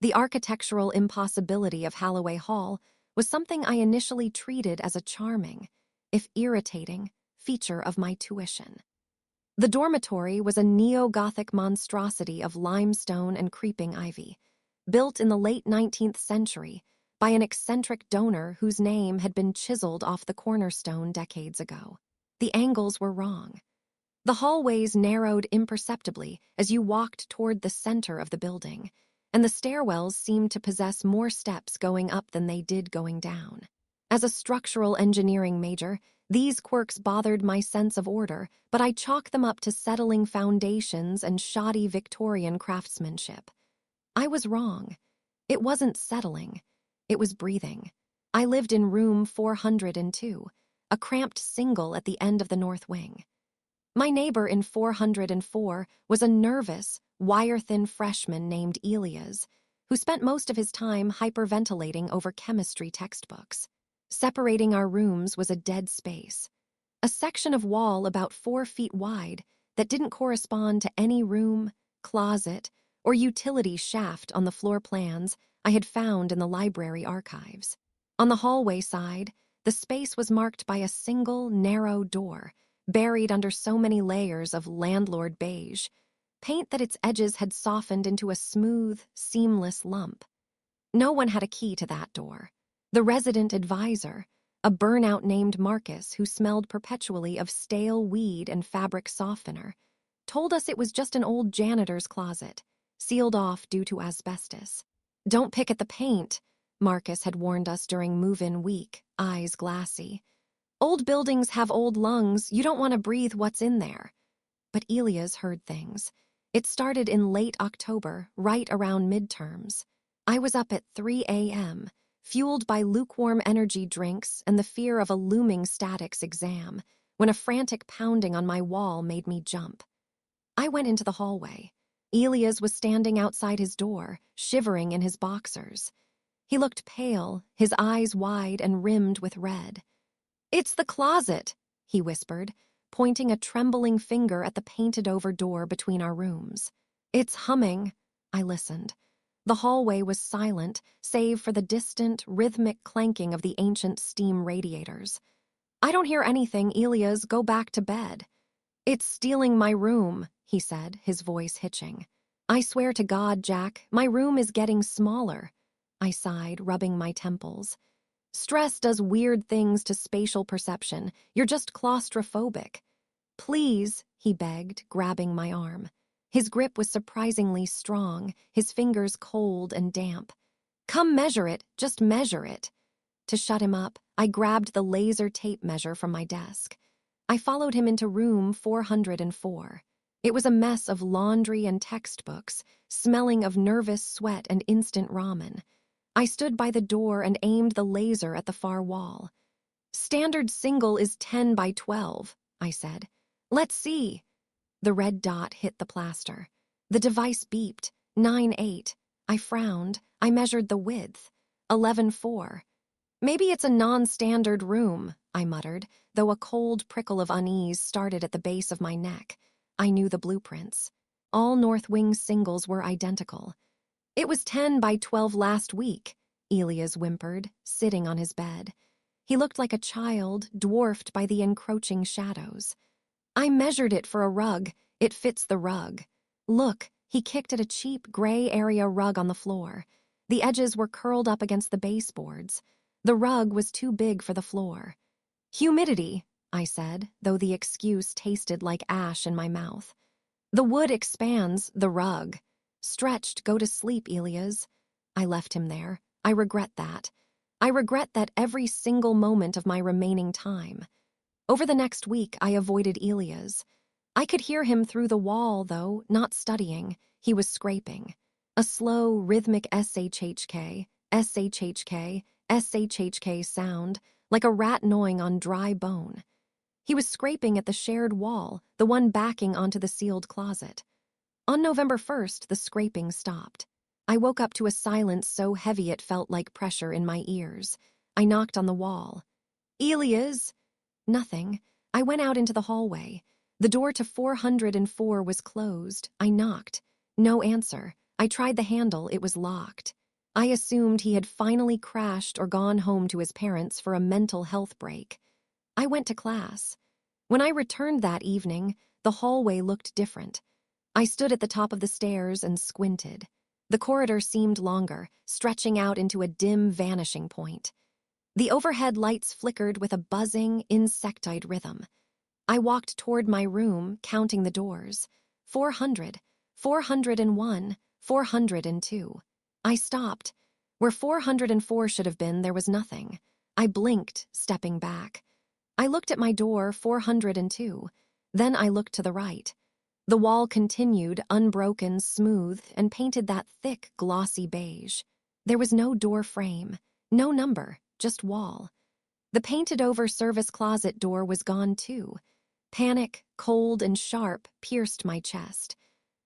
The architectural impossibility of Holloway Hall was something I initially treated as a charming, if irritating, feature of my tuition. The dormitory was a neo-Gothic monstrosity of limestone and creeping ivy, built in the late 19th century by an eccentric donor whose name had been chiseled off the cornerstone decades ago. The angles were wrong. The hallways narrowed imperceptibly as you walked toward the center of the building, and the stairwells seemed to possess more steps going up than they did going down. As a structural engineering major, these quirks bothered my sense of order, but I chalked them up to settling foundations and shoddy Victorian craftsmanship. I was wrong. It wasn't settling. It was breathing. I lived in room 402, a cramped single at the end of the north wing. My neighbor in 404 was a nervous, wire-thin freshman named Elias, who spent most of his time hyperventilating over chemistry textbooks. Separating our rooms was a dead space, a section of wall about 4 feet wide that didn't correspond to any room, closet, or utility shaft on the floor plans I had found in the library archives. On the hallway side, the space was marked by a single, narrow door, buried under so many layers of landlord beige, paint that its edges had softened into a smooth, seamless lump. No one had a key to that door. The resident advisor, a burnout named Marcus who smelled perpetually of stale weed and fabric softener, told us it was just an old janitor's closet, sealed off due to asbestos. "Don't pick at the paint," Marcus had warned us during move-in week, eyes glassy. "Old buildings have old lungs, you don't want to breathe what's in there." But Elias heard things. It started in late October, right around midterms. I was up at 3 a.m., fueled by lukewarm energy drinks and the fear of a looming statics exam, when a frantic pounding on my wall made me jump. I went into the hallway. Elias was standing outside his door, shivering in his boxers. He looked pale, his eyes wide and rimmed with red. "It's the closet," he whispered, pointing a trembling finger at the painted-over door between our rooms. "It's humming." I listened. The hallway was silent, save for the distant, rhythmic clanking of the ancient steam radiators. "I don't hear anything, Elias. Go back to bed." "It's stealing my room," he said, his voice hitching. "I swear to God, Jack, my room is getting smaller." I sighed, rubbing my temples. "Stress does weird things to spatial perception. You're just claustrophobic." "Please," he begged, grabbing my arm. His grip was surprisingly strong, his fingers cold and damp. "Come measure it, just measure it." To shut him up, I grabbed the laser tape measure from my desk. I followed him into room 404. It was a mess of laundry and textbooks, smelling of nervous sweat and instant ramen. I stood by the door and aimed the laser at the far wall. "Standard single is 10 by 12, I said. "Let's see." The red dot hit the plaster. The device beeped. 9.8. I frowned. I measured the width. 11.4. "Maybe it's a non-standard room," I muttered, though a cold prickle of unease started at the base of my neck. I knew the blueprints. All North Wing singles were identical. "It was 10 by 12 last week," Elias whimpered, sitting on his bed. He looked like a child, dwarfed by the encroaching shadows. "I measured it for a rug. It fits the rug." "Look," he kicked at a cheap gray area rug on the floor. The edges were curled up against the baseboards. The rug was too big for the floor. "Humidity," I said, though the excuse tasted like ash in my mouth. "The wood expands, the rug." "Stretched, go to sleep, Elias." I left him there. I regret that. I regret that every single moment of my remaining time. Over the next week, I avoided Elias. I could hear him through the wall, though, not studying. He was scraping. A slow, rhythmic SHHK, SHHK, SHHK sound, like a rat gnawing on dry bone. He was scraping at the shared wall, the one backing onto the sealed closet. On November 1st, the scraping stopped. I woke up to a silence so heavy it felt like pressure in my ears. I knocked on the wall. "Elias?" Nothing. I went out into the hallway. The door to 404 was closed. I knocked. No answer. I tried the handle, it was locked. I assumed he had finally crashed or gone home to his parents for a mental health break. I went to class. When I returned that evening, the hallway looked different. I stood at the top of the stairs and squinted. The corridor seemed longer, stretching out into a dim vanishing point. The overhead lights flickered with a buzzing, insectoid rhythm. I walked toward my room, counting the doors. 400, 401, 402. I stopped. Where 404 should have been, there was nothing. I blinked, stepping back. I looked at my door, 402. Then I looked to the right. The wall continued, unbroken, smooth, and painted that thick, glossy beige. There was no door frame, no number, just wall. The painted-over service closet door was gone too. Panic, cold and sharp, pierced my chest.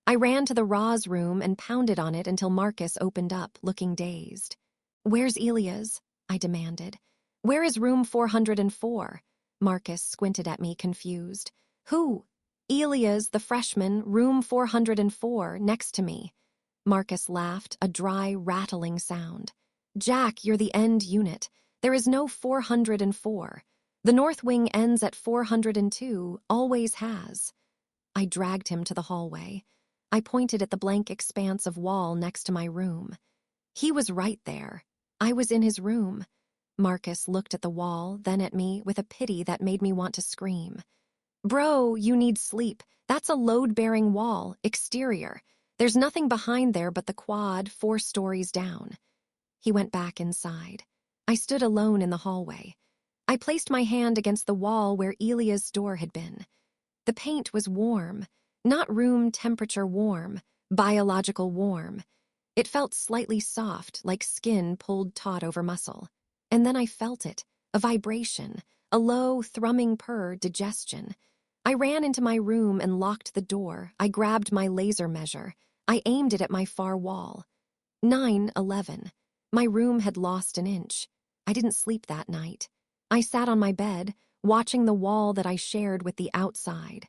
I ran to the Roz room and pounded on it until Marcus opened up, looking dazed. "Where's Elias?" I demanded. "Where is room 404? Marcus squinted at me, confused. "Who?" "Elias, the freshman, room 404, next to me." Marcus laughed, a dry, rattling sound. "Jack, you're the end unit. There is no 404. The north wing ends at 402, always has." I dragged him to the hallway. I pointed at the blank expanse of wall next to my room. He was right there. I was in his room. Marcus looked at the wall, then at me, with a pity that made me want to scream. "Bro, you need sleep. That's a load-bearing wall, exterior. There's nothing behind there but the quad 4 stories down." He went back inside. I stood alone in the hallway. I placed my hand against the wall where Elia's door had been. The paint was warm, not room temperature warm, biological warm. It felt slightly soft, like skin pulled taut over muscle. And then I felt it, a vibration, a low, thrumming purr, digestion. I ran into my room and locked the door. I grabbed my laser measure. I aimed it at my far wall. 9:11. My room had lost an inch. I didn't sleep that night. I sat on my bed, watching the wall that I shared with the outside.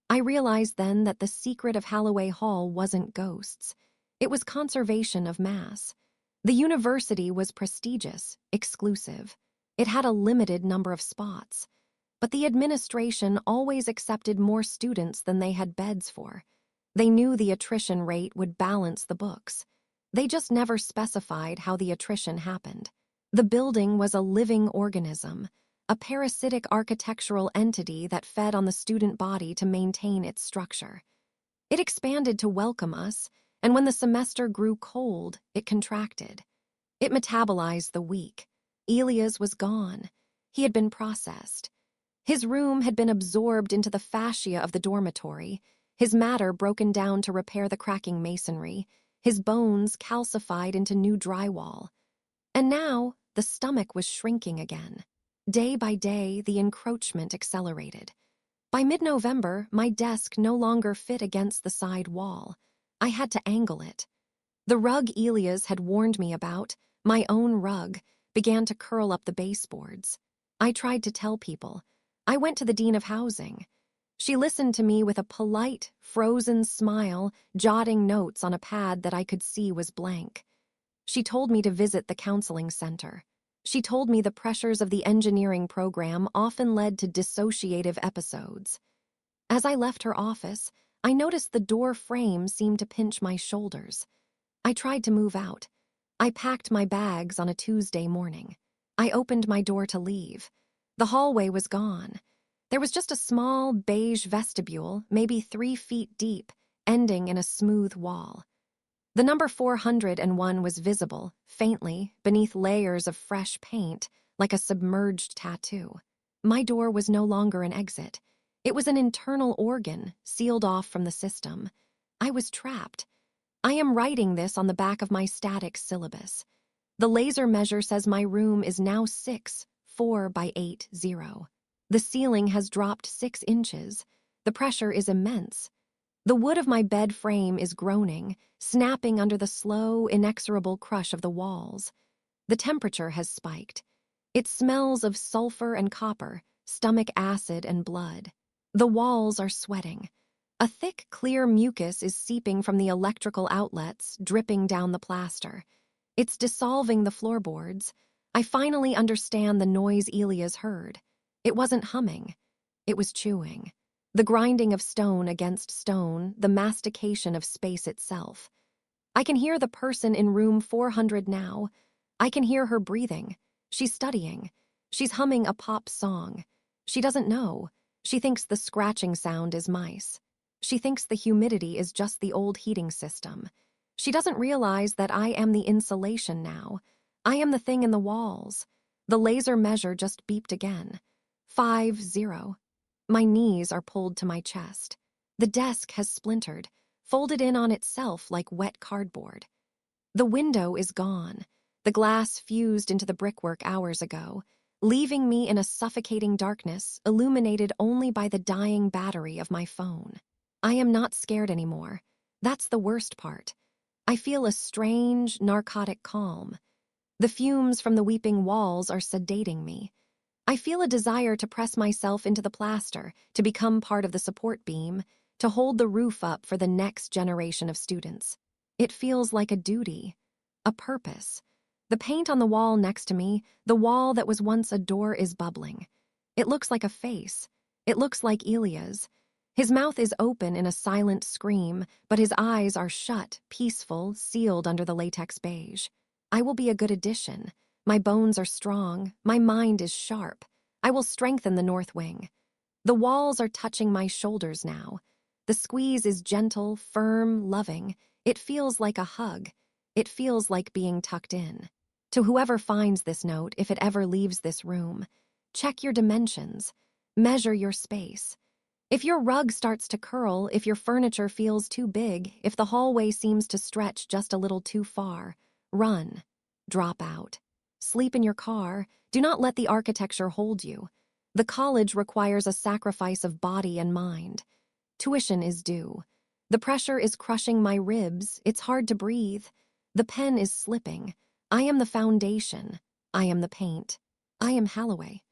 I realized then that the secret of Halloway Hall wasn't ghosts. It was conservation of mass. The university was prestigious, exclusive. It had a limited number of spots. But the administration always accepted more students than they had beds for. They knew the attrition rate would balance the books. They just never specified how the attrition happened. The building was a living organism, a parasitic architectural entity that fed on the student body to maintain its structure. It expanded to welcome us, and when the semester grew cold, it contracted. It metabolized the weak. Elias was gone. He had been processed. His room had been absorbed into the fascia of the dormitory, his matter broken down to repair the cracking masonry, his bones calcified into new drywall. And now, the stomach was shrinking again. Day by day, the encroachment accelerated. By mid-November, my desk no longer fit against the side wall. I had to angle it. The rug Elias had warned me about, my own rug, began to curl up the baseboards. I tried to tell people. I went to the Dean of Housing. She listened to me with a polite, frozen smile, jotting notes on a pad that I could see was blank. She told me to visit the counseling center. She told me the pressures of the engineering program often led to dissociative episodes. As I left her office, I noticed the door frame seemed to pinch my shoulders. I tried to move out. I packed my bags on a Tuesday morning. I opened my door to leave. The hallway was gone. There was just a small, beige vestibule, maybe 3 feet deep, ending in a smooth wall. The number 401 was visible, faintly, beneath layers of fresh paint, like a submerged tattoo. My door was no longer an exit. It was an internal organ, sealed off from the system. I was trapped. I am writing this on the back of my static syllabus. The laser measure says my room is now 6'4" by 8'0". The ceiling has dropped 6 inches. The pressure is immense. The wood of my bed frame is groaning, snapping under the slow, inexorable crush of the walls. The temperature has spiked. It smells of sulfur and copper, stomach acid and blood. The walls are sweating. A thick, clear mucus is seeping from the electrical outlets, dripping down the plaster. It's dissolving the floorboards. I finally understand the noise Elia's heard. It wasn't humming. It was chewing. The grinding of stone against stone, the mastication of space itself. I can hear the person in room 400 now. I can hear her breathing. She's studying. She's humming a pop song. She doesn't know. She thinks the scratching sound is mice. She thinks the humidity is just the old heating system. She doesn't realize that I am the insulation now. I am the thing in the walls. The laser measure just beeped again. 5-0. My knees are pulled to my chest. The desk has splintered, folded in on itself like wet cardboard. The window is gone. The glass fused into the brickwork hours ago, leaving me in a suffocating darkness illuminated only by the dying battery of my phone. I am not scared anymore. That's the worst part. I feel a strange, narcotic calm. The fumes from the weeping walls are sedating me. I feel a desire to press myself into the plaster, to become part of the support beam, to hold the roof up for the next generation of students. It feels like a duty, a purpose. The paint on the wall next to me, the wall that was once a door, is bubbling. It looks like a face. It looks like Elia's. His mouth is open in a silent scream, but his eyes are shut, peaceful, sealed under the latex beige. I will be a good addition. My bones are strong. My mind is sharp. I will strengthen the north wing. The walls are touching my shoulders now. The squeeze is gentle, firm, loving. It feels like a hug. It feels like being tucked in. To whoever finds this note, if it ever leaves this room, check your dimensions. Measure your space. If your rug starts to curl, if your furniture feels too big, if the hallway seems to stretch just a little too far, run. Drop out. Sleep in your car. Do not let the architecture hold you. The college requires a sacrifice of body and mind. Tuition is due. The pressure is crushing my ribs. It's hard to breathe. The pen is slipping. I am the foundation. I am the paint. I am Halloway.